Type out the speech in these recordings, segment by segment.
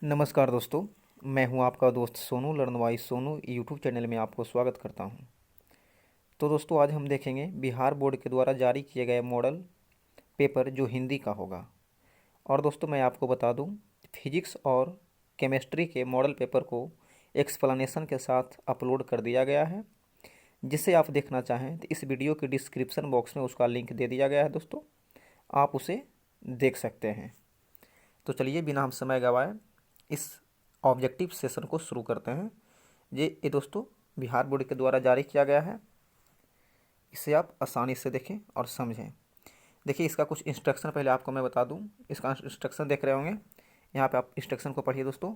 नमस्कार दोस्तों, मैं हूं आपका दोस्त सोनू लर्नवाई सोनू यूट्यूब चैनल में आपको स्वागत करता हूं। तो दोस्तों आज हम देखेंगे बिहार बोर्ड के द्वारा जारी किए गए मॉडल पेपर जो हिंदी का होगा। और दोस्तों मैं आपको बता दूं, फिजिक्स और केमिस्ट्री के मॉडल पेपर को एक्सप्लेनेशन के साथ अपलोड कर दिया गया है। जिसे आप देखना चाहें तो इस वीडियो के डिस्क्रिप्शन बॉक्स में उसका लिंक दे दिया गया है दोस्तों, आप उसे देख सकते हैं। तो चलिए बिना हम समय गवाए इस ऑब्जेक्टिव सेशन को शुरू करते हैं। ये दोस्तों बिहार बोर्ड के द्वारा जारी किया गया है, इसे आप आसानी से देखें और समझें। देखिए इसका कुछ इंस्ट्रक्शन पहले आपको मैं बता दूं। इसका इंस्ट्रक्शन देख रहे होंगे, यहाँ पे आप इंस्ट्रक्शन को पढ़िए दोस्तों।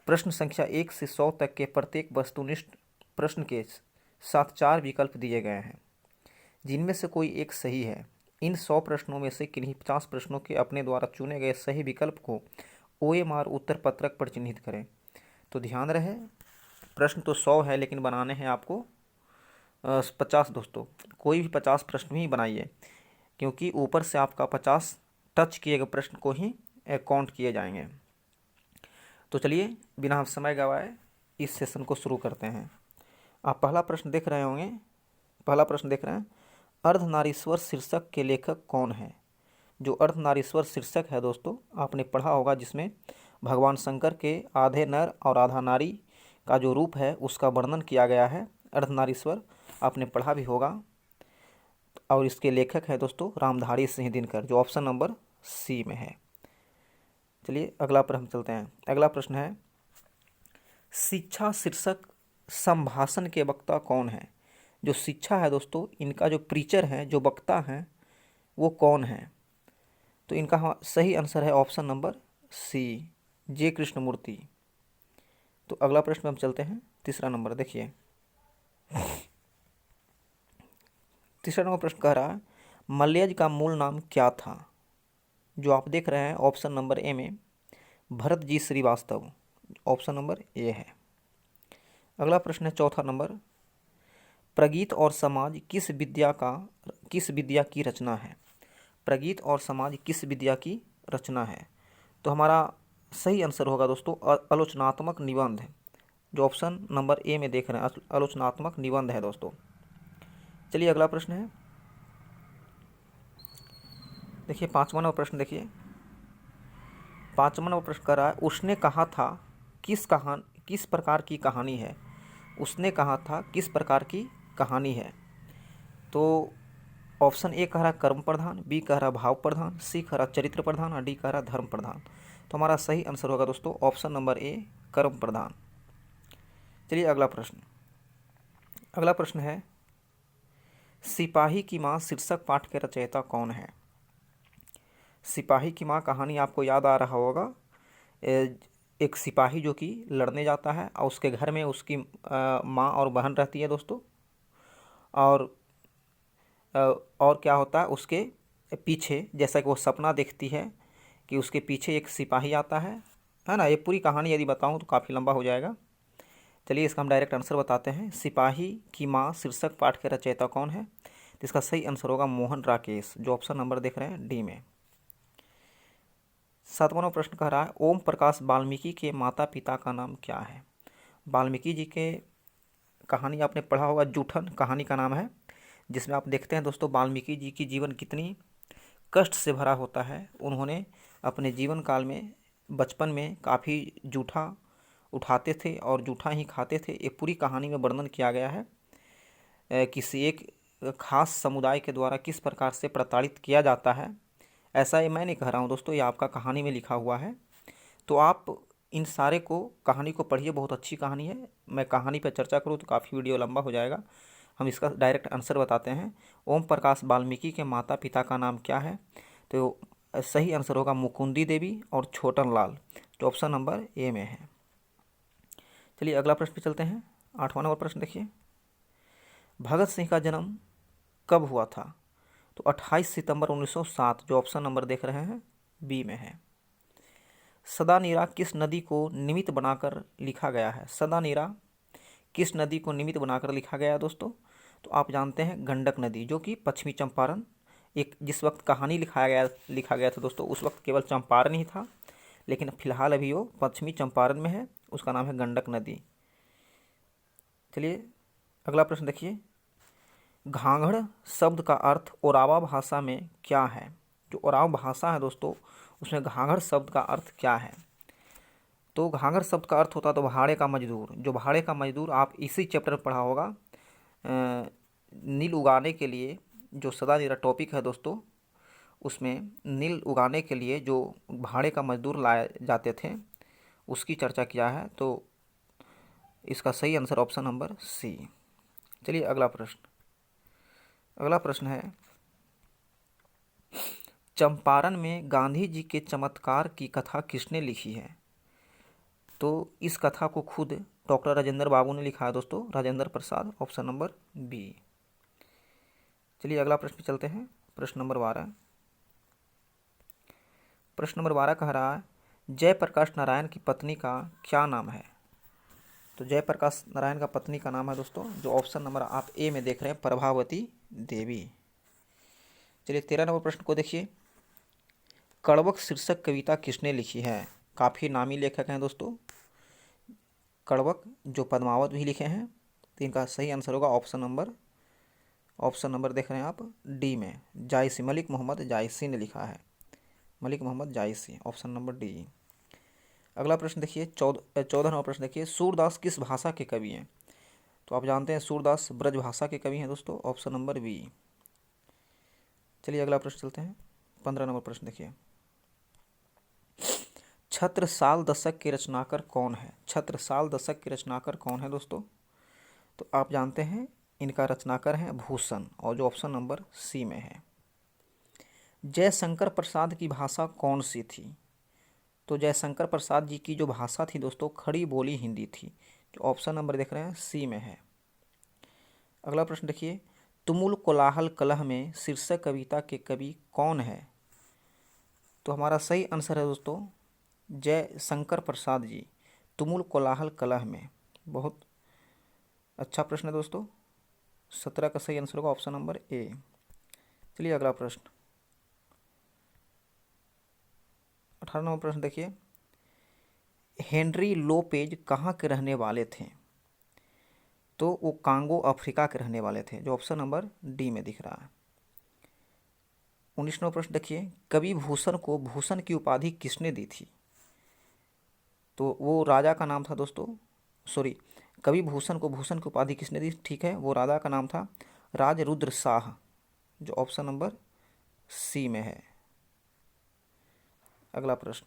प्रश्न संख्या 1 से 100 तक के प्रत्येक वस्तुनिष्ठ प्रश्न के साथ 4 विकल्प दिए गए हैं, जिनमें से कोई एक सही है। इन 100 प्रश्नों में से किन्हीं 50 प्रश्नों के अपने द्वारा चुने गए सही विकल्प को OMR उत्तर पत्रक पर चिन्हित करें। तो ध्यान रहे, प्रश्न तो 100 है लेकिन बनाने हैं आपको 50 दोस्तों। कोई भी 50 प्रश्न ही बनाइए, क्योंकि ऊपर से आपका 50 टच किए गए प्रश्न को ही काउंट किए जाएंगे। तो चलिए बिना हम समय गवाए इस सेशन को शुरू करते हैं। आप पहला प्रश्न देख रहे होंगे, पहला प्रश्न देख रहे हैं, अर्धनारीश्वर शीर्षक के लेखक कौन है। जो अर्धनारीश्वर शीर्षक है दोस्तों, आपने पढ़ा होगा, जिसमें भगवान शंकर के आधे नर और आधा नारी का जो रूप है उसका वर्णन किया गया है। अर्धनारीश्वर आपने पढ़ा भी होगा, और इसके लेखक है दोस्तों रामधारी सिंह दिनकर, जो ऑप्शन नंबर सी में है। चलिए अगला प्रश्न चलते हैं। अगला प्रश्न है, शिक्षा शीर्षक संभाषण के वक्ता कौन है। जो शिक्षा है दोस्तों, इनका जो प्रीचर है, जो वक्ता हैं, वो कौन है। तो इनका सही आंसर है ऑप्शन नंबर सी, जे कृष्णमूर्ति। तो अगला प्रश्न हम चलते हैं, तीसरा नंबर देखिए। तीसरा नंबर प्रश्न कह रहा है, मलयज का मूल नाम क्या था। जो आप देख रहे हैं ऑप्शन नंबर ए में, Bharat ji Srivastava, option number A है। अगला प्रश्न है चौथा नंबर, प्रगीत और समाज किस विद्या की रचना है। प्रगीत और समाज किस विद्या की रचना है। तो हमारा सही आंसर होगा दोस्तों आलोचनात्मक निबंध, जो ऑप्शन नंबर ए में देख रहे हैं, आलोचनात्मक निबंध है दोस्तों। चलिए अगला प्रश्न है, देखिए पांचवा नंबर प्रश्न देखिए। पांचवा नंबर प्रश्न कर रहा है, उसने कहा था किस प्रकार की कहानी है। उसने कहा था किस प्रकार की कहानी है। तो ऑप्शन ए कह रहा कर्म प्रधान, बी कह रहा भाव प्रधान, सी कह रहा चरित्र प्रधान और डी कह रहा धर्म प्रधान। तो हमारा सही आंसर होगा दोस्तों ऑप्शन नंबर ए, कर्म प्रधान। चलिए अगला प्रश्न। अगला प्रश्न है, सिपाही की मां शीर्षक पाठ के रचयिता कौन है। सिपाही की मां कहानी आपको याद आ रहा होगा। एक सिपाही जो कि लड़ने जाता है और उसके घर में उसकी माँ और बहन रहती है दोस्तों। और क्या होता है उसके पीछे, जैसा कि वो सपना देखती है कि उसके पीछे एक सिपाही आता है ना। ये पूरी कहानी यदि बताऊं तो काफ़ी लंबा हो जाएगा। चलिए इसका हम डायरेक्ट आंसर बताते हैं। सिपाही की माँ शीर्षक पाठ के रचयिता कौन है। तो इसका सही आंसर होगा मोहन राकेश, जो ऑप्शन नंबर देख रहे हैं डी में। सातवां प्रश्न कह रहा है, ओम प्रकाश वाल्मीकि के माता पिता का नाम क्या है। वाल्मीकि जी के कहानी आपने पढ़ा होगा, जूठन कहानी का नाम है, जिसमें आप देखते हैं दोस्तों वाल्मीकि जी की जीवन कितनी कष्ट से भरा होता है। उन्होंने अपने जीवन काल में बचपन में काफ़ी जूठा उठाते थे और जूठा ही खाते थे। ये पूरी कहानी में वर्णन किया गया है किसी एक खास समुदाय के द्वारा किस प्रकार से प्रताड़ित किया जाता है। ऐसा ये मैं नहीं कह रहा हूँ दोस्तों, ये आपका कहानी में लिखा हुआ है। तो आप इन सारे को कहानी को पढ़िए, बहुत अच्छी कहानी है। मैं कहानी पर चर्चा करूँ तो काफ़ी वीडियो लंबा हो जाएगा। हम इसका डायरेक्ट आंसर बताते हैं। ओम प्रकाश वाल्मीकि के माता पिता का नाम क्या है। तो सही आंसर होगा मुकुंदी देवी और छोटन लाल, जो ऑप्शन नंबर ए में है। चलिए अगला प्रश्न पे चलते हैं। 8वां नंबर प्रश्न देखिए, भगत सिंह का जन्म कब हुआ था। तो 28 सितंबर 1907, जो ऑप्शन नंबर देख रहे हैं बी में है। सदा नीरा किस नदी को निमित्त बनाकर लिखा गया है। सदा नीरा किस नदी को निमित्त बनाकर लिखा गया है दोस्तों। तो आप जानते हैं गंडक नदी, जो कि पश्चिमी चंपारण, एक जिस वक्त कहानी लिखा गया था दोस्तों, उस वक्त केवल चंपारण ही था। लेकिन फिलहाल अभी वो पश्चिमी चंपारण में है, उसका नाम है गंडक नदी। चलिए अगला प्रश्न देखिए, घाघड़ शब्द का अर्थ ओरावा भाषा में क्या है? जो ओराव भाषा है दोस्तों, उसमें घाघड़ शब्द का अर्थ क्या है? तो घाघड़ शब्द का अर्थ होता है तो भाड़े का मजदूर। जो भाड़े का मजदूर आप इसी चैप्टर में पढ़ा होगा, नील उगाने के लिए जो सदा निरा टॉपिक है दोस्तों, उसमें नील उगाने के लिए जो भाड़े का मजदूर लाए जाते थे उसकी चर्चा किया है। तो इसका सही आंसर ऑप्शन नंबर सी। चलिए अगला प्रश्न, अगला प्रश्न है, चंपारण में गांधी जी के चमत्कार की कथा किसने लिखी है? तो इस कथा को खुद डॉक्टर राजेंद्र बाबू ने लिखा है दोस्तों, Rajendra Prasad, option number b. चलिए अगला प्रश्न चलते हैं, प्रश्न नंबर 12। प्रश्न नंबर 12 कह रहा है, जयप्रकाश नारायण की पत्नी का क्या नाम है? तो जयप्रकाश नारायण का पत्नी का नाम है दोस्तों, जो ऑप्शन नंबर आप ए में देख रहे हैं, प्रभावती देवी। चलिए 13 नंबर प्रश्न को देखिए, कड़वक शीर्षक कविता किसने लिखी है? काफ़ी नामी लेखक हैं दोस्तों कड़वक, जो पद्मावत भी लिखे हैं। तो इनका सही आंसर होगा ऑप्शन नंबर देख रहे हैं आप डी में, जायसी, मलिक मोहम्मद जायसी ने लिखा है, मलिक मोहम्मद जायसी, ऑप्शन नंबर डी। अगला प्रश्न देखिए, 14 नंबर प्रश्न देखिए, सूरदास किस भाषा के कवि हैं? तो आप जानते हैं सूरदास ब्रज भाषा के कवि हैं दोस्तों, ऑप्शन नंबर बी। चलिए अगला प्रश्न चलते हैं, 15 नंबर प्रश्न देखिए, छत्रसाल दशक के रचनाकार कौन है? छत्रसाल दशक के रचनाकार कौन है दोस्तों? तो आप जानते हैं इनका रचनाकार है भूषण, और जो ऑप्शन नंबर सी में है। जयशंकर प्रसाद की भाषा कौन सी थी? तो जयशंकर प्रसाद जी की जो भाषा थी दोस्तों, खड़ी बोली हिंदी थी, जो ऑप्शन नंबर देख रहे हैं सी में है। अगला प्रश्न देखिए, तुमुल कोलाहल कलह में शीर्षक कविता के कवि कौन है? तो हमारा सही आंसर है दोस्तों जयशंकर प्रसाद जी, तुमुल कोलाहल कलह में। बहुत अच्छा प्रश्न है दोस्तों, 17 का सही आंसर होगा ऑप्शन नंबर ए। चलिए अगला प्रश्न, 18 नंबर प्रश्न देखिए, हेनरी लोपेज कहाँ के रहने वाले थे? तो वो कांगो अफ्रीका के रहने वाले थे, जो ऑप्शन नंबर डी में दिख रहा है। 19 नंबर प्रश्न देखिए, कवि भूषण को भूषण की उपाधि किसने दी थी? तो वो राजा का नाम था दोस्तों, सॉरी, कवि भूषण को भूषण की उपाधि किसने दी? ठीक है, वो राजा का नाम था राजरुद्र शाह, जो ऑप्शन नंबर सी में है। अगला प्रश्न,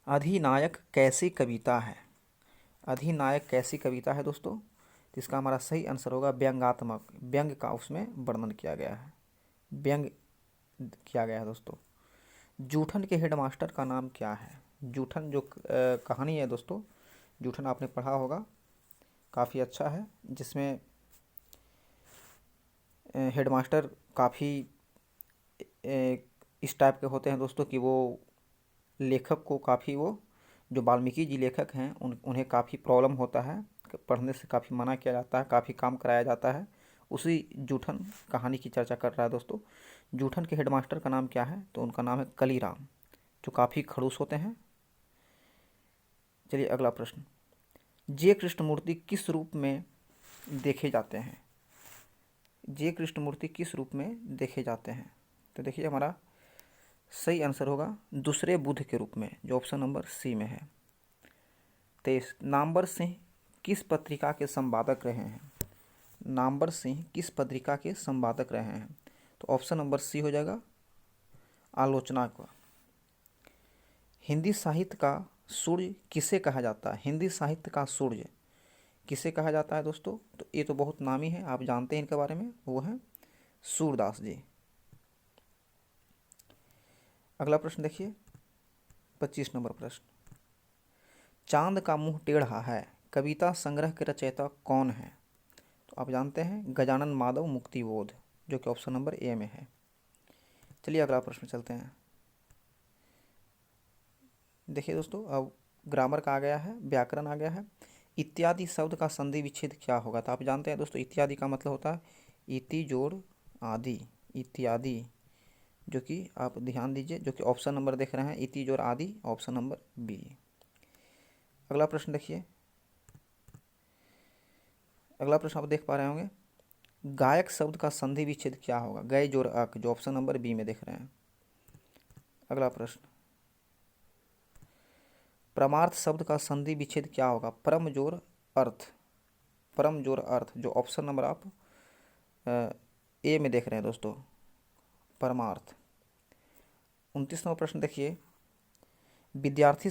अधिनायक कैसी कविता है? अधिनायक कैसी कविता है दोस्तों? तो इसका हमारा सही आंसर होगा व्यंग्यात्मक, व्यंग का उसमें वर्णन किया गया है, व्यंग किया गया है दोस्तों। जूठन के हेडमास्टर का नाम क्या है? जूठन जो कहानी है दोस्तों, जूठन आपने पढ़ा होगा, काफ़ी अच्छा है, जिसमें हेडमास्टर काफ़ी इस टाइप के होते हैं दोस्तों कि वो लेखक को काफ़ी, वो जो वाल्मीकि जी लेखक हैं उन्हें काफ़ी प्रॉब्लम होता है, पढ़ने से काफ़ी मना किया जाता है, काफ़ी काम कराया जाता है। उसी जूठन कहानी की चर्चा कर रहा है दोस्तों। जूठन के हेडमास्टर का नाम क्या है? तो उनका नाम है कलीराम, जो काफ़ी खड़ूस होते हैं। चलिए अगला प्रश्न, जे कृष्णमूर्ति किस रूप में देखे जाते हैं? जे कृष्णमूर्ति किस रूप में देखे जाते हैं? तो देखिए हमारा सही आंसर होगा दूसरे बुध के रूप में, जो ऑप्शन नंबर सी में है। 23, नामवर सिंह किस पत्रिका के संपादक रहे हैं? नामवर सिंह किस पत्रिका के संपादक रहे हैं? तो ऑप्शन नंबर सी हो जाएगा आलोचना का। हिंदी साहित्य का सूर्य किसे कहा जाता है? हिंदी साहित्य का सूर्य किसे कहा जाता है दोस्तों? तो ये तो बहुत नामी है, आप जानते हैं इनके बारे में, वो है सूरदास जी। अगला प्रश्न देखिए, 25 नंबर प्रश्न, चांद का मुंह टेढ़ा है कविता संग्रह के रचयिता कौन है? तो आप जानते हैं गजानन माधव मुक्तिबोध, जो कि ऑप्शन नंबर ए में है। चलिए अगला प्रश्न चलते हैं। देखिए दोस्तों, अब ग्रामर का आ गया है, व्याकरण आ गया है। इत्यादि शब्द का संधि विच्छेद क्या होगा? तो आप जानते हैं दोस्तों इत्यादि का मतलब होता है इति जोड़ आदि, इत्यादि जो कि आप ध्यान दीजिए, जो कि ऑप्शन नंबर देख रहे हैं इतिज और आदि, ऑप्शन नंबर बी। अगला प्रश्न देखिए, अगला प्रश्न आप देख पा रहे होंगे, गायक शब्द का संधि विच्छेद क्या होगा? गय जोड़ अक, जो ऑप्शन नंबर बी में देख रहे हैं। अगला प्रश्न, परमार्थ शब्द का संधि विच्छेद क्या होगा? परम जोड़ अर्थ, परम जोड़ अर्थ, जो ऑप्शन नंबर आप ए में देख रहे हैं दोस्तों, परमार्थ। 29वां प्रश्न देखिए, विद्यार्थी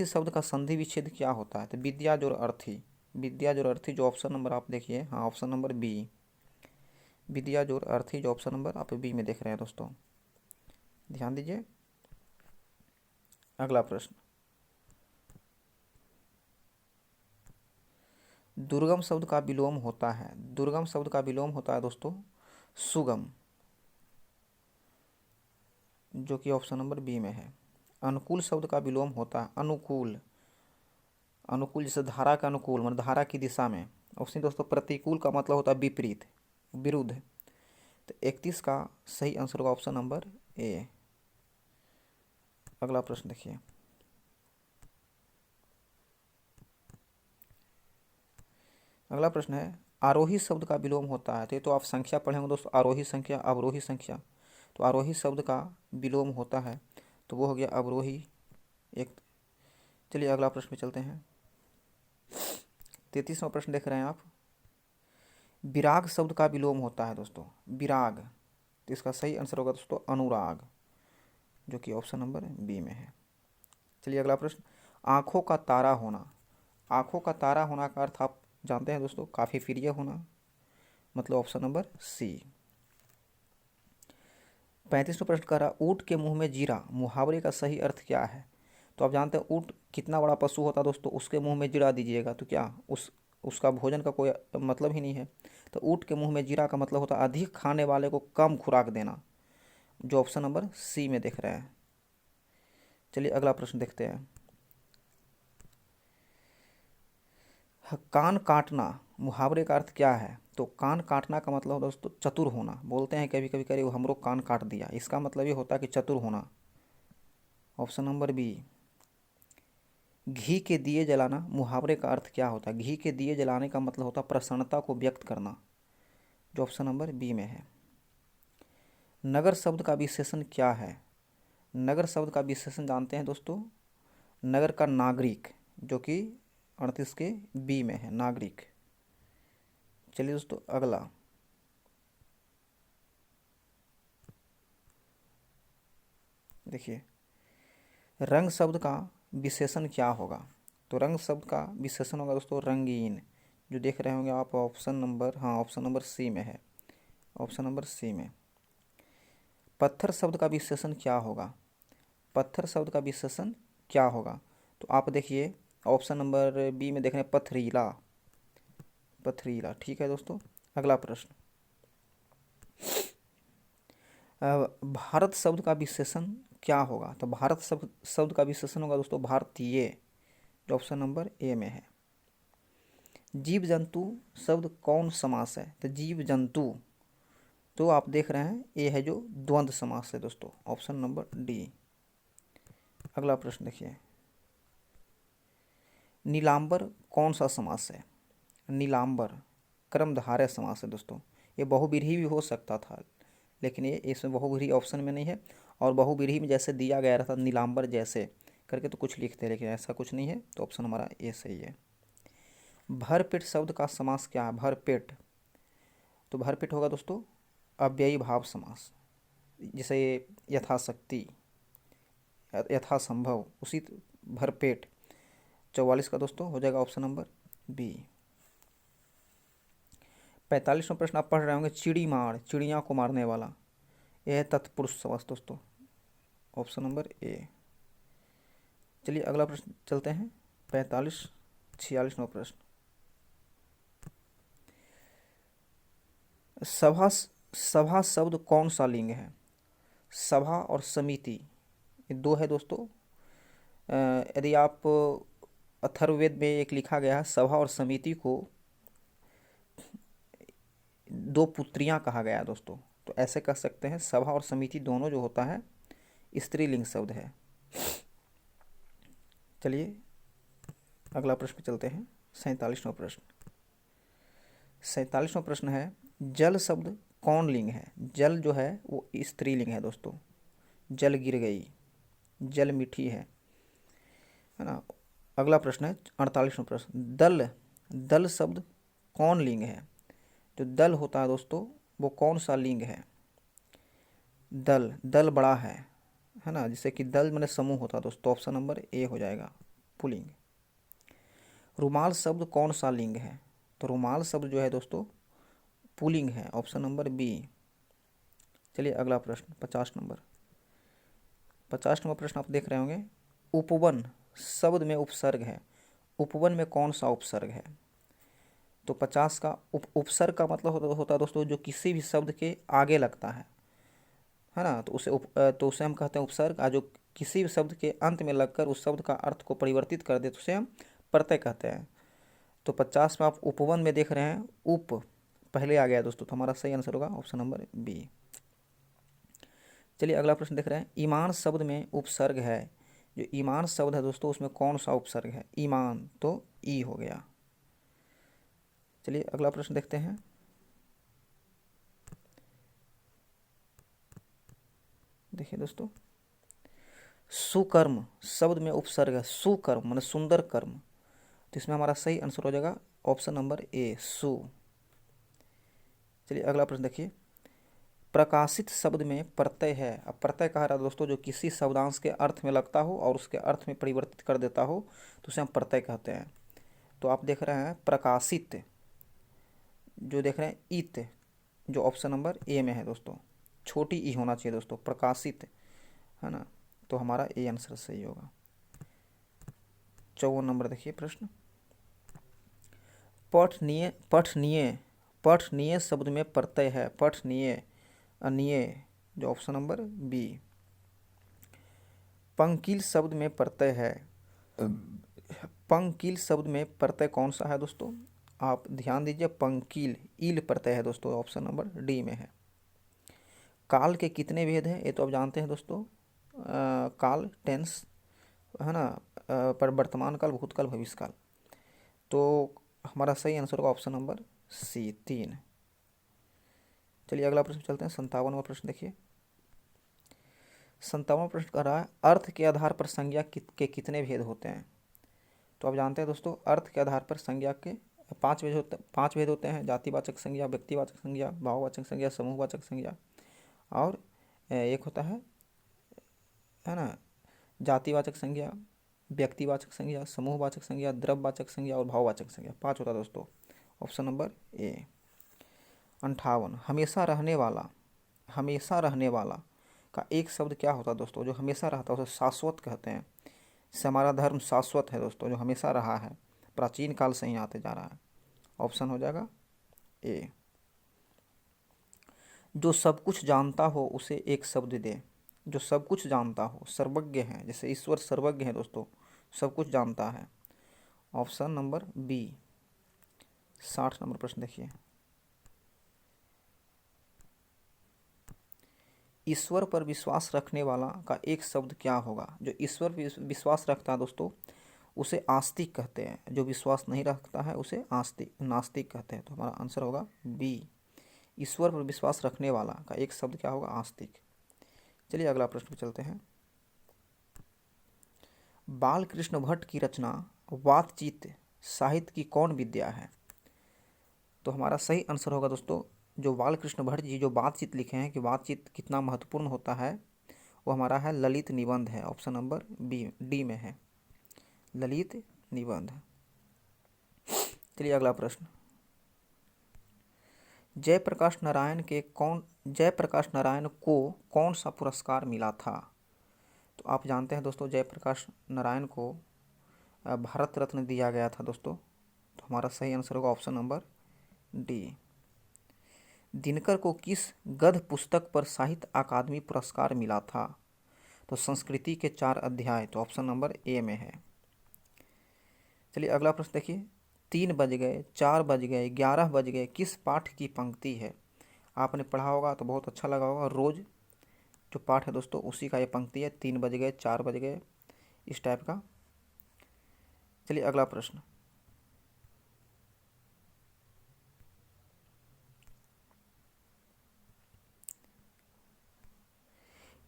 शब्द का संधि विच्छेद क्या होता है? तो विद्या जोड़ अर्थी, विद्या जोड़ अर्थी, जो ऑप्शन नंबर आप देखिए, हाँ ऑप्शन नंबर बी, विद्या जोड़ अर्थी, जो ऑप्शन नंबर आप बी में देख रहे हैं दोस्तों, ध्यान दीजिए। अगला प्रश्न, दुर्गम शब्द का विलोम होता है, दुर्गम शब्द का विलोम होता है दोस्तों सुगम, जो कि ऑप्शन नंबर बी में है। अनुकूल शब्द का विलोम होता है अनुकूल, अनुकूल जैसे धारा का अनुकूल मतलब धारा की दिशा में। उसी दोस्तों प्रतिकूल का मतलब होता है विपरीत, विरुद्ध। तो 31 का सही आंसर होगा ऑप्शन नंबर ए। अगला प्रश्न देखिए, अगला प्रश्न है, आरोही शब्द का विलोम होता है। तो ये तो आप संख्या पढ़ेंगे दोस्तों, आरोही संख्या, अवरोही संख्या। तो आरोही शब्द का विलोम होता है, तो वो हो गया अवरोही एक। चलिए अगला प्रश्न में चलते हैं। 33वां प्रश्न देख रहे हैं आप, विराग शब्द का विलोम होता है दोस्तों, विराग। तो इसका सही आंसर होगा दोस्तों अनुराग, जो कि ऑप्शन नंबर बी में है। चलिए अगला प्रश्न, आँखों का तारा होना, आँखों का तारा होना का अर्थ आप जानते हैं दोस्तों, काफ़ी प्रिय होना, मतलब ऑप्शन नंबर सी। 35वां प्रश्न कह रहा, ऊँट के मुंह में जीरा, मुहावरे का सही अर्थ क्या है? तो आप जानते हैं ऊँट कितना बड़ा पशु होता है दोस्तों, उसके मुंह में जीरा दीजिएगा तो क्या उसका भोजन का कोई मतलब ही नहीं है। तो ऊँट के मुंह में जीरा का मतलब होता है अधिक खाने वाले को कम खुराक देना, जो ऑप्शन नंबर सी में देख रहे हैं। चलिए अगला प्रश्न देखते हैं, कान काटना मुहावरे का अर्थ क्या है? तो कान काटना का मतलब दोस्तों चतुर होना। बोलते हैं कभी कभी करे वो हमरो कान काट दिया, इसका मतलब ये होता है कि चतुर होना, ऑप्शन नंबर बी। घी के दिए जलाना मुहावरे का अर्थ क्या होता है? घी के दिए जलाने का मतलब होता है प्रसन्नता को व्यक्त करना, जो ऑप्शन नंबर बी में है। नगर शब्द का विशेषण क्या है? नगर शब्द का विशेषण जानते हैं दोस्तों, नगर का नागरिक, जो कि 38 के बी में है, नागरिक। चलिए दोस्तों अगला, देखिए रंग शब्द का विशेषण क्या होगा? तो रंग शब्द का विशेषण होगा दोस्तों रंगीन, जो देख रहे होंगे आप ऑप्शन नंबर, हाँ ऑप्शन नंबर सी में है, ऑप्शन नंबर सी में। पत्थर शब्द का विशेषण क्या होगा? पत्थर शब्द का विशेषण क्या होगा? तो आप देखिए ऑप्शन नंबर बी में देख रहे हैं पथरीला, पथरीला, ठीक है दोस्तों। अगला प्रश्न, भारत शब्द का विशेषण क्या होगा? तो भारत शब्द का विशेषण होगा दोस्तों भारतीय, जो ऑप्शन नंबर ए में है। जीव जंतु शब्द कौन समास है? तो जीव जंतु, तो आप देख रहे हैं ये है जो द्वंद्व समास है दोस्तों, ऑप्शन नंबर डी। अगला प्रश्न देखिए, नीलांबर कौन सा समास है? नीलांबर कर्मधारय समास है दोस्तों। ये बहुव्रीहि भी हो सकता था, लेकिन ये इसमें बहुव्रीहि ऑप्शन में नहीं है, और बहुव्रीहि में जैसे दिया गया रहता नीलांबर जैसे करके तो कुछ लिखते हैं, लेकिन ऐसा कुछ नहीं है, तो ऑप्शन हमारा ए सही है। भरपेट शब्द का समास क्या है? भरपेट, तो भरपेट होगा दोस्तों अव्ययी भाव समास, जैसे यथाशक्ति, यथासंभव, उसी भरपेट। 44 का दोस्तों हो जाएगा ऑप्शन नंबर बी। 45वां प्रश्न आप पढ़ रहे होंगे, चिड़ी मार, चिड़िया को मारने वाला, यह है तत्पुरुष समास दोस्तों, ऑप्शन नंबर ए। चलिए अगला प्रश्न चलते हैं, 46वां प्रश्न, सभा सभा शब्द कौन सा लिंग है? सभा और समिति ये दो है दोस्तों। यदि आप अथर्ववेद में एक लिखा गया है, सभा और समिति को दो पुत्रियां कहा गया है दोस्तों, तो ऐसे कह सकते हैं सभा और समिति दोनों जो होता है स्त्रीलिंग शब्द है। चलिए अगला प्रश्न पे चलते हैं। 47वां प्रश्न। 47वां प्रश्न है जल शब्द कौन लिंग है? जल जो है वो स्त्रीलिंग है दोस्तों। जल गिर गई, जल मीठी है ना। अगला प्रश्न है 48वां प्रश्न। दल, दल शब्द कौन लिंग है? जो दल होता है दोस्तों वो कौन सा लिंग है? दल, दल बड़ा है ना, जिससे कि दल माने समूह होता है दोस्तों। ऑप्शन नंबर ए हो जाएगा पुल्लिंग। रुमाल शब्द कौन सा लिंग है? तो रुमाल शब्द जो है दोस्तों पुल्लिंग है। Option number b. चलिए अगला प्रश्न 50 नंबर। 50 नंबर प्रश्न आप देख रहे होंगे। उपवन शब्द में उपसर्ग है। उपवन में कौन सा उपसर्ग है? तो 50 का उपसर्ग का मतलब होता है दोस्तों जो किसी भी शब्द के आगे लगता है ना, तो उसे हम कहते हैं उपसर्ग। जो किसी भी शब्द के अंत में लगकर उस शब्द का अर्थ को परिवर्तित कर दे तो उसे हम प्रत्यय कहते हैं। तो 50 में आप उपवन में देख रहे हैं उप पहले आ गया दोस्तों, तो हमारा सही आंसर होगा ऑप्शन नंबर बी। चलिए अगला प्रश्न देख रहे हैं। ईमान शब्द में उपसर्ग है। जो ईमान शब्द है दोस्तों उसमें कौन सा उपसर्ग है? ईमान, तो ई हो गया। चलिए अगला प्रश्न देखते हैं। देखिए दोस्तों सुकर्म शब्द में उपसर्ग है। सुकर्म माने सुंदर कर्म, तो इसमें हमारा सही आंसर हो जाएगा ऑप्शन नंबर ए सु। चलिए अगला प्रश्न देखिए। प्रकाशित शब्द में प्रत्यय है। अब प्रत्यय कहा रहा दोस्तों जो किसी शब्दांश के अर्थ में लगता हो और उसके अर्थ में परिवर्तित कर देता हो तो उसे हम प्रत्यय कहते हैं। तो आप देख रहे हैं प्रकाशित, जो देख रहे हैं इत, जो ऑप्शन नंबर ए में है दोस्तों। छोटी ई होना चाहिए दोस्तों, प्रकाशित है ना, तो हमारा ए आंसर सही होगा। 54 नंबर देखिए प्रश्न। पठनीय, पठनीय, पठनीय शब्द में प्रत्यय है। पठनीय, अनीय, जो ऑप्शन नंबर बी। पंकिल शब्द में प्रत्यय है। पंकिल शब्द में प्रत्यय कौन सा है दोस्तों? आप ध्यान दीजिए, पंकिल ईल प्रत्यय है दोस्तों, ऑप्शन नंबर डी में है। काल के कितने भेद हैं ये तो आप जानते हैं दोस्तों। काल टेंस है ना, पर वर्तमान काल, भूतकाल, भविष्यकाल। तो हमारा सही आंसर होगा ऑप्शन नंबर सी 3। चलिए अगला प्रश्न चलते हैं। 57वां प्रश्न देखिए। 57वां प्रश्न कह रहा है अर्थ के आधार पर संज्ञा के कितने भेद होते हैं? तो आप जानते हैं दोस्तों अर्थ के आधार पर संज्ञा के 5 भेद होते हैं। जातिवाचक संज्ञा, व्यक्तिवाचक संज्ञा, भाववाचक संज्ञा, समूहवाचक संज्ञा, और एक होता है ना जातिवाचक संज्ञा, व्यक्तिवाचक संज्ञा, समूहवाचक संज्ञा, द्रव्यवाचक संज्ञा और भाववाचक संज्ञा। 5 होता है दोस्तों, ऑप्शन नंबर ए। 58 हमेशा रहने वाला, हमेशा रहने वाला का एक शब्द क्या होता है दोस्तों? जो हमेशा रहता है उसे शाश्वत कहते हैं। इससे हमारा धर्म शाश्वत है दोस्तों, जो हमेशा रहा है, प्राचीन काल से ही आते जा रहा है। ऑप्शन हो जाएगा ए। जो सब कुछ जानता हो उसे एक शब्द दे। जो सब कुछ जानता हो, सर्वज्ञ है, जैसे ईश्वर सर्वज्ञ है दोस्तों, सब कुछ जानता है। Option number B. 60 नंबर प्रश्न देखिए। ईश्वर पर विश्वास रखने वाला का एक शब्द क्या होगा? जो ईश्वर पर विश्वास रखता है दोस्तों उसे आस्तिक कहते हैं। जो विश्वास नहीं रखता है उसे नास्तिक कहते हैं। तो हमारा आंसर होगा बी। ईश्वर पर विश्वास रखने वाला का एक शब्द क्या होगा? आस्तिक। चलिए अगला प्रश्न पे चलते हैं। बाल कृष्ण भट्ट की रचना बातचीत साहित्य की कौन विद्या है? तो हमारा सही आंसर होगा दोस्तों जो बाल कृष्ण भट्ट जी जो बातचीत लिखे हैं कि बातचीत कितना महत्वपूर्ण होता है, वो हमारा है ललित निबंध है। ऑप्शन नंबर बी डी में है, ललित निबंध। चलिए अगला प्रश्न। जयप्रकाश नारायण को कौन सा पुरस्कार मिला था? तो आप जानते हैं दोस्तों जयप्रकाश नारायण को भारत रत्न दिया गया था दोस्तों। तो हमारा सही आंसर होगा ऑप्शन नंबर डी। दिनकर को किस गद्य पुस्तक पर साहित्य अकादमी पुरस्कार मिला था? तो संस्कृति के 4 अध्याय, तो ऑप्शन नंबर ए में है। चलिए अगला प्रश्न देखिए। 3 बज गए, 4 बज गए, 11 बज गए किस पाठ की पंक्ति है? आपने पढ़ा होगा तो बहुत अच्छा लगा होगा। रोज़ जो पाठ है दोस्तों उसी का ये पंक्ति है, 3 बज गए, 4 बज गए, इस टाइप का। चलिए अगला प्रश्न।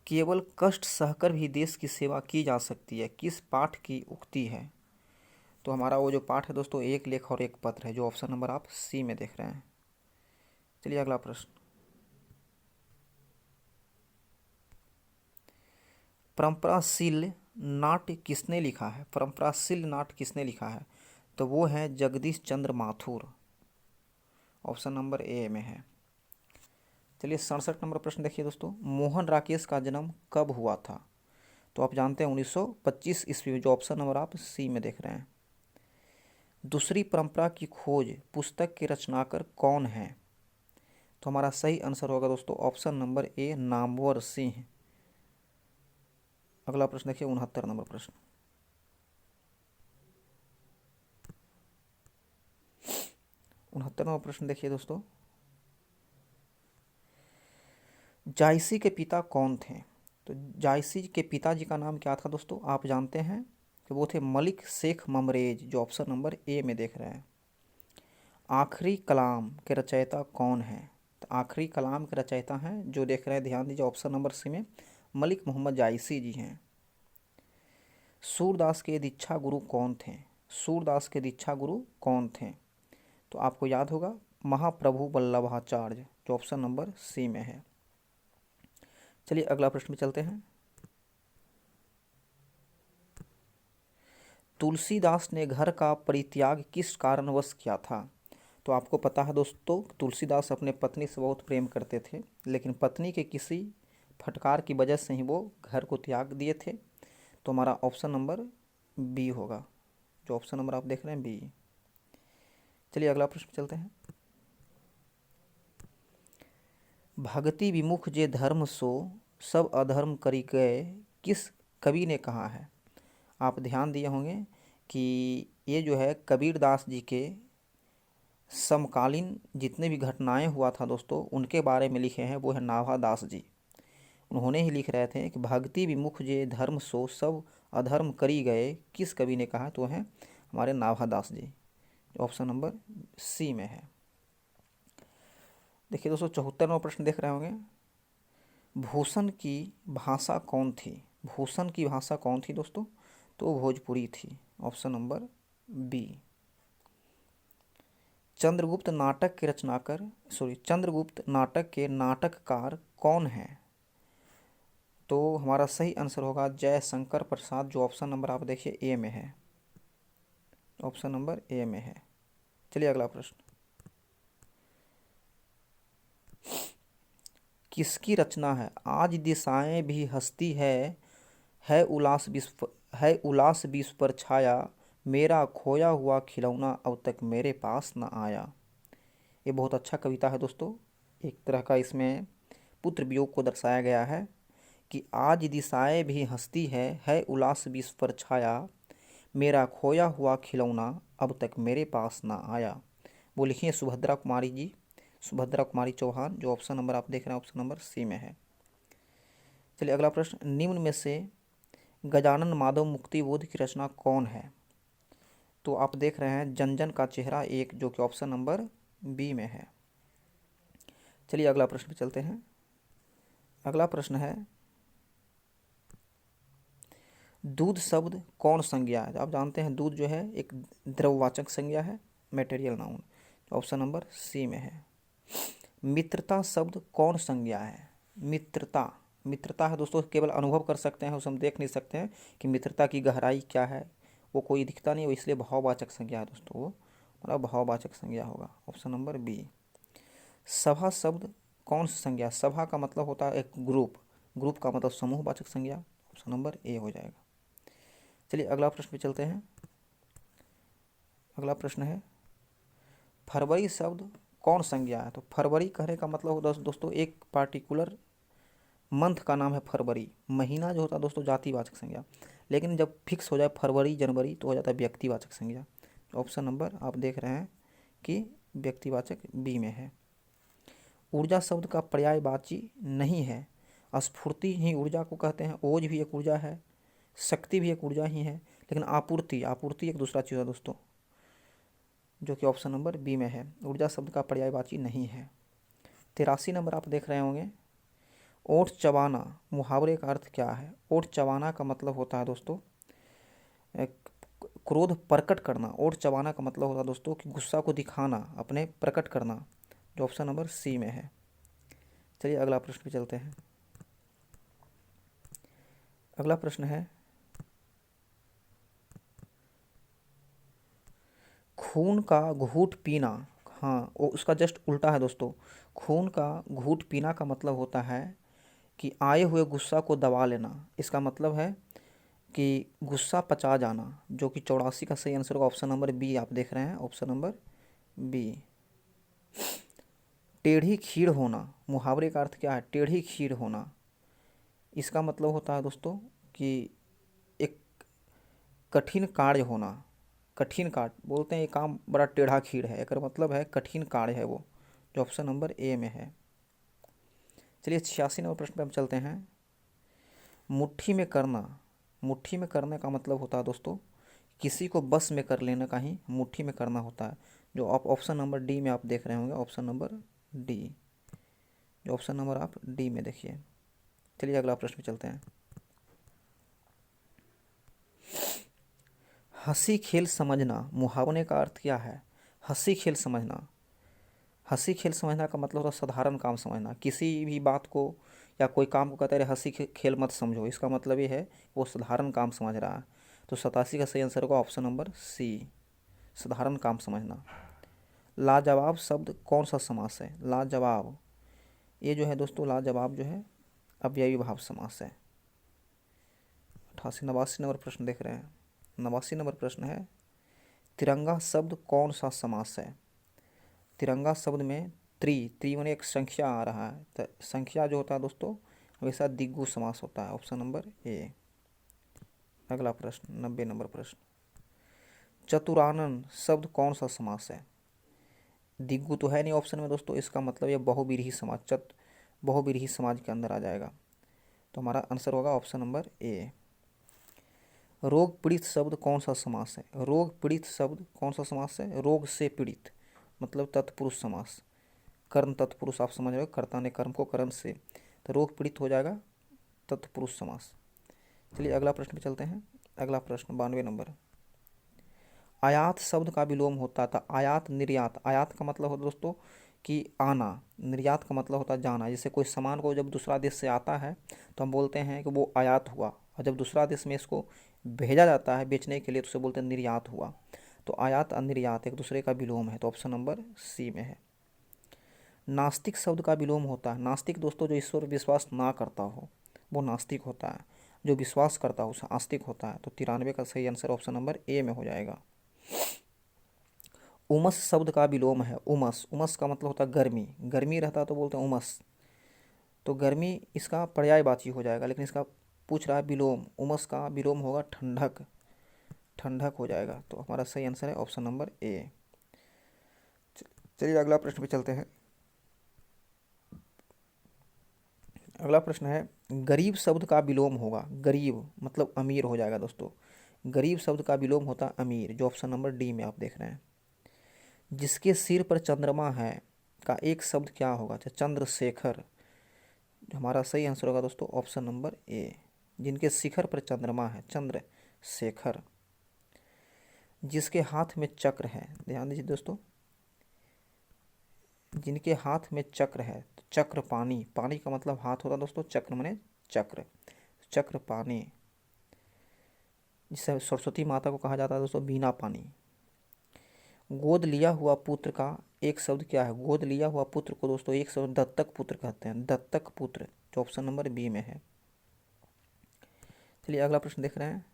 केवल कष्ट सहकर भी देश की सेवा की जा सकती है, किस पाठ की उक्ति है? तो हमारा वो जो पाठ है दोस्तों, एक लेख और एक पत्र है, जो ऑप्शन नंबर आप सी में देख रहे हैं। चलिए अगला प्रश्न। परंपराशील नाट्य किसने लिखा है? परंपराशील नाट्य किसने लिखा है? तो वो है जगदीश चंद्र माथुर, ऑप्शन नंबर ए में है। चलिए 67 नंबर प्रश्न देखिए दोस्तों। मोहन राकेश का जन्म कब हुआ था? तो आप जानते हैं 1925 ईस्वी में, जो ऑप्शन नंबर आप सी में देख रहे हैं। दूसरी परंपरा की खोज पुस्तक के रचनाकार कौन है? तो हमारा सही आंसर होगा दोस्तों option number A, Namvar Singh. अगला प्रश्न देखिए 69 नंबर प्रश्न। 69 नंबर प्रश्न देखिए दोस्तों। जायसी के पिता कौन थे? तो जायसी के पिताजी का नाम क्या था दोस्तों? आप जानते हैं कि वो थे मलिक शेख ममरेज, जो ऑप्शन नंबर ए में देख रहे हैं। आखिरी कलाम के रचयिता कौन है? तो आखिरी कलाम के रचयिता हैं, जो देख रहे हैं, ध्यान दीजिए, ऑप्शन नंबर सी में मलिक मोहम्मद जायसी जी हैं। सूरदास के दीक्षा गुरु कौन थे? सूरदास के दीक्षा गुरु कौन थे? तो आपको याद होगा महाप्रभु वल्लभाचार्य, जो ऑप्शन नंबर सी में है। चलिए अगला प्रश्न में चलते हैं। तुलसीदास ने घर का परित्याग किस कारणवश किया था? तो आपको पता है दोस्तों, तुलसीदास अपने पत्नी से बहुत प्रेम करते थे, लेकिन पत्नी के किसी फटकार की वजह से ही वो घर को त्याग दिए थे। तो हमारा ऑप्शन नंबर बी होगा, जो ऑप्शन नंबर आप देख रहे हैं, बी। चलिए अगला प्रश्न चलते हैं। भक्ति विमुख जे धर्म सो सब अधर्म करी गए, किस कवि ने कहा है? आप ध्यान दिए होंगे कि ये जो है कबीरदास जी के समकालीन जितने भी घटनाएं हुआ था दोस्तों, उनके बारे में लिखे हैं, वो है नाभादास जी। उन्होंने ही लिख रहे थे कि भक्ति विमुख जे धर्म सो सब अधर्म करी गए, किस कवि ने कहा? तो हैं हमारे नाभादास जी, ऑप्शन नंबर सी में है। देखिए दोस्तों 74 नंबर प्रश्न देख रहे होंगे। भूषण की भाषा कौन थी? भूषण की भाषा कौन थी दोस्तों? तो भोजपुरी थी, ऑप्शन नंबर बी। चंद्रगुप्त नाटक के रचनाकार चंद्रगुप्त नाटक के नाटककार कौन है? तो हमारा सही आंसर होगा जयशंकर प्रसाद, जो ऑप्शन नंबर आप देखिए ए में है, ऑप्शन नंबर ए में है। चलिए अगला प्रश्न। किसकी रचना है आज दिशाएं भी हंसती है उलास विश्व पर छाया, मेरा खोया हुआ खिलौना अब तक मेरे पास न आया। ये बहुत अच्छा कविता है दोस्तों। एक तरह का इसमें पुत्र वियोग को दर्शाया गया है कि आज दिशाएं भी हंसती है उलास विश्व पर छाया, मेरा खोया हुआ खिलौना अब तक मेरे पास ना आया। वो लिखी है सुभद्रा कुमारी जी, सुभद्रा कुमारी चौहान, जो ऑप्शन नंबर आप देख रहे हैं ऑप्शन नंबर सी में है। चलिए अगला प्रश्न। निम्न में से गजानन माधव मुक्तिबोध की रचना कौन है? तो आप देख रहे हैं जन जन का चेहरा एक, जो कि ऑप्शन नंबर बी में है। चलिए अगला प्रश्न पे चलते हैं। अगला प्रश्न है दूध शब्द कौन संज्ञा है? आप जानते हैं दूध जो है एक द्रववाचक संज्ञा है, material noun, option number c में है। मित्रता शब्द कौन संज्ञा है? मित्रता, मित्रता है दोस्तों, केवल अनुभव कर सकते हैं, उसे हम देख नहीं सकते हैं कि मित्रता की गहराई क्या है, वो कोई दिखता नहीं, वो इसलिए भाववाचक संज्ञा है दोस्तों, वो हमारा भाववाचक संज्ञा होगा, ऑप्शन नंबर बी। सभा शब्द कौन सी संज्ञा? सभा का मतलब होता है एक ग्रुप, ग्रुप का मतलब समूहवाचक संज्ञा, ऑप्शन नंबर ए हो जाएगा। चलिए अगला प्रश्न पे चलते हैं। अगला प्रश्न है फरवरी शब्द कौन संज्ञा है? तो फरवरी कहने का मतलब होता है दोस्तों एक पार्टिकुलर मंथ का नाम है फरवरी। महीना जो होता है दोस्तों जातिवाचक संज्ञा, लेकिन जब फिक्स हो जाए फरवरी जनवरी तो हो जाता है व्यक्तिवाचक संज्ञा। ऑप्शन नंबर आप देख रहे हैं कि व्यक्तिवाचक बी में है। ऊर्जा शब्द का पर्यायवाची नहीं है। स्फूर्ति ही ऊर्जा को कहते हैं, ओज भी एक ऊर्जा है, शक्ति भी एक ऊर्जा ही है, लेकिन आपूर्ति आपूर्ति एक दूसरा चीज़ है दोस्तों, जो कि ऑप्शन नंबर बी में है। ऊर्जा शब्द का पर्यायवाची नहीं है। 83 नंबर आप देख रहे होंगे, ओठ चबाना मुहावरे का अर्थ क्या है? ओठ चबाना का मतलब होता है दोस्तों क्रोध प्रकट करना। ओठ चबाना का मतलब होता है दोस्तों कि गुस्सा को दिखाना, अपने प्रकट करना, जो ऑप्शन नंबर सी में है। चलिए अगला प्रश्न पे चलते हैं। अगला प्रश्न है, खून का घूंट पीना। हाँ, वो उसका जस्ट उल्टा है दोस्तों। खून का घूंट पीना का मतलब होता है कि आए हुए गुस्सा को दबा लेना। इसका मतलब है कि गुस्सा पचा जाना, जो कि 84 का सही आंसर होगा। ऑप्शन नंबर बी आप देख रहे हैं, ऑप्शन नंबर बी। टेढ़ी खीर होना मुहावरे का अर्थ क्या है? टेढ़ी खीर होना, इसका मतलब होता है दोस्तों कि एक कठिन कार्य होना। कठिन कार्य बोलते हैं, ये काम बड़ा टेढ़ा खीर है, एक मतलब है कठिन कार्य है वो, जो ऑप्शन नंबर ए में है। चलिए 86 नंबर प्रश्न पे हम चलते हैं। मुट्ठी में करना। मुट्ठी में करने का मतलब होता है दोस्तों किसी को बस में कर लेने का ही मुट्ठी में करना होता है, जो आप ऑप्शन नंबर डी में आप देख रहे होंगे, ऑप्शन नंबर डी, जो ऑप्शन नंबर आप डी में देखिए। चलिए अगला प्रश्न पे चलते हैं। हंसी खेल समझना मुहावरे का अर्थ क्या है? हंसी खेल समझना। हंसी खेल समझना का मतलब होता है साधारण काम समझना। किसी भी बात को या कोई काम को कहते हैं हंसी खेल मत समझो, इसका मतलब ये है वो साधारण काम समझ रहा है। तो 87 का सही आंसर होगा ऑप्शन नंबर सी, साधारण काम समझना। लाजवाब शब्द कौन सा समास है? लाजवाब, ये जो है दोस्तों लाजवाब जो है अव्ययी भाव समास है। 89 नंबर प्रश्न देख रहे हैं। 89 नंबर प्रश्न है, तिरंगा शब्द कौन सा समास है? तिरंगा शब्द में त्रि माने एक संख्या आ रहा है, तो संख्या जो होता है दोस्तों हमेशा द्विगु समास होता है, ऑप्शन नंबर ए। अगला प्रश्न 90 नंबर प्रश्न, चतुरानन शब्द कौन सा समास है? द्विगु तो है नहीं ऑप्शन में दोस्तों, इसका मतलब ये बहुव्रीहि समाज, बहुव्रीहि समाज के अंदर आ जाएगा, तो हमारा आंसर होगा ऑप्शन नंबर ए। रोग पीड़ित शब्द कौन सा समास है? रोग पीड़ित शब्द कौन सा समास है? रोग से पीड़ित मतलब तत्पुरुष समास। कर्म तत्पुरुष आप समझ रहे हो, कर्ता ने कर्म को कर्म से, तो रोग पीड़ित हो जाएगा तत्पुरुष समास। चलिए अगला प्रश्न पे चलते हैं। अगला प्रश्न 92 नंबर, आयात शब्द का विलोम होता था आयात निर्यात। आयात का मतलब होता है दोस्तों कि आना, निर्यात का मतलब होता है जाना। जैसे कोई सामान को जब दूसरा देश से आता है तो हम बोलते हैं कि वो आयात हुआ, और जब दूसरा देश में इसको भेजा जाता है बेचने के लिए तो उसे बोलते हैं निर्यात हुआ। तो आयात और निर्यात एक दूसरे का विलोम है, तो ऑप्शन नंबर सी में है। नास्तिक शब्द का विलोम होता है। नास्तिक दोस्तों जो ईश्वर विश्वास ना करता हो वो नास्तिक होता है, जो विश्वास करता हो उसे आस्तिक होता है। तो 93 का सही आंसर ऑप्शन नंबर ए में हो जाएगा। उमस शब्द का विलोम है। उमस, उमस का मतलब होता है गर्मी, गर्मी रहता तो बोलते हैं उमस, तो गर्मी इसका पर्यायवाची हो जाएगा, लेकिन इसका पूछ रहा है विलोम, उमस का विलोम होगा ठंडक, ठंडक हो जाएगा। तो हमारा सही आंसर है ऑप्शन नंबर ए। चलिए अगला प्रश्न पे चलते हैं। अगला प्रश्न है, गरीब शब्द का विलोम होगा। गरीब मतलब अमीर हो जाएगा दोस्तों, गरीब शब्द का विलोम होता है अमीर, जो ऑप्शन नंबर डी में आप देख रहे हैं। जिसके सिर पर चंद्रमा है का एक शब्द क्या होगा? तो चंद्रशेखर, हमारा सही आंसर होगा दोस्तों ऑप्शन नंबर ए। जिनके शिखर पर चंद्रमा है, चंद्रशेखर। जिसके हाथ में चक्र है, ध्यान दीजिए दोस्तों, जिनके हाथ में चक्र है, तो चक्र पानी, पानी का मतलब हाथ होता दोस्तों, चक्र माने चक्र, चक्र पानी। जिससे सरस्वती माता को कहा जाता है दोस्तों बीना पानी। गोद लिया हुआ पुत्र का एक शब्द क्या है? गोद लिया हुआ पुत्र को दोस्तों एक शब्द दत्तक पुत्र कहते हैं, दत्तक पुत्र, जो ऑप्शन नंबर बी में है। चलिए अगला प्रश्न देख रहे हैं।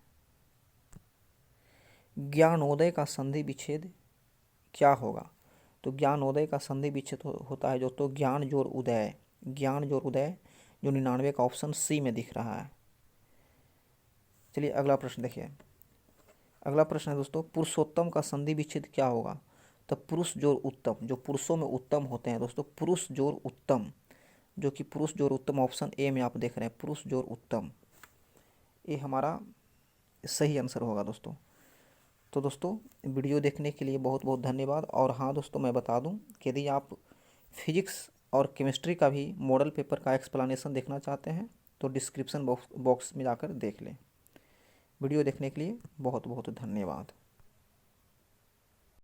ज्ञानोदय का संधि विच्छेद क्या होगा? तो ज्ञानोदय का संधि विच्छेद होता है दोस्तों ज्ञान जोड़ उदय, ज्ञान जोड़ उदय, जो 99 का ऑप्शन सी में दिख रहा है। चलिए अगला प्रश्न देखिए। अगला प्रश्न है दोस्तों, पुरुषोत्तम का संधि विच्छेद क्या होगा? तो पुरुष जोड़ उत्तम, जो पुरुषों में उत्तम होते हैं दोस्तों, पुरुष जोड़ उत्तम, जो कि पुरुष जोड़ उत्तम ऑप्शन ए में आप देख रहे हैं, पुरुष जोड़ उत्तम, ये हमारा सही आंसर होगा दोस्तों। तो दोस्तों वीडियो देखने के लिए बहुत बहुत धन्यवाद। और हाँ दोस्तों, मैं बता दूं कि यदि आप फिजिक्स और केमिस्ट्री का भी मॉडल पेपर का एक्सप्लेनेशन देखना चाहते हैं तो डिस्क्रिप्शन बॉक्स में जाकर देख लें। वीडियो देखने के लिए बहुत बहुत धन्यवाद।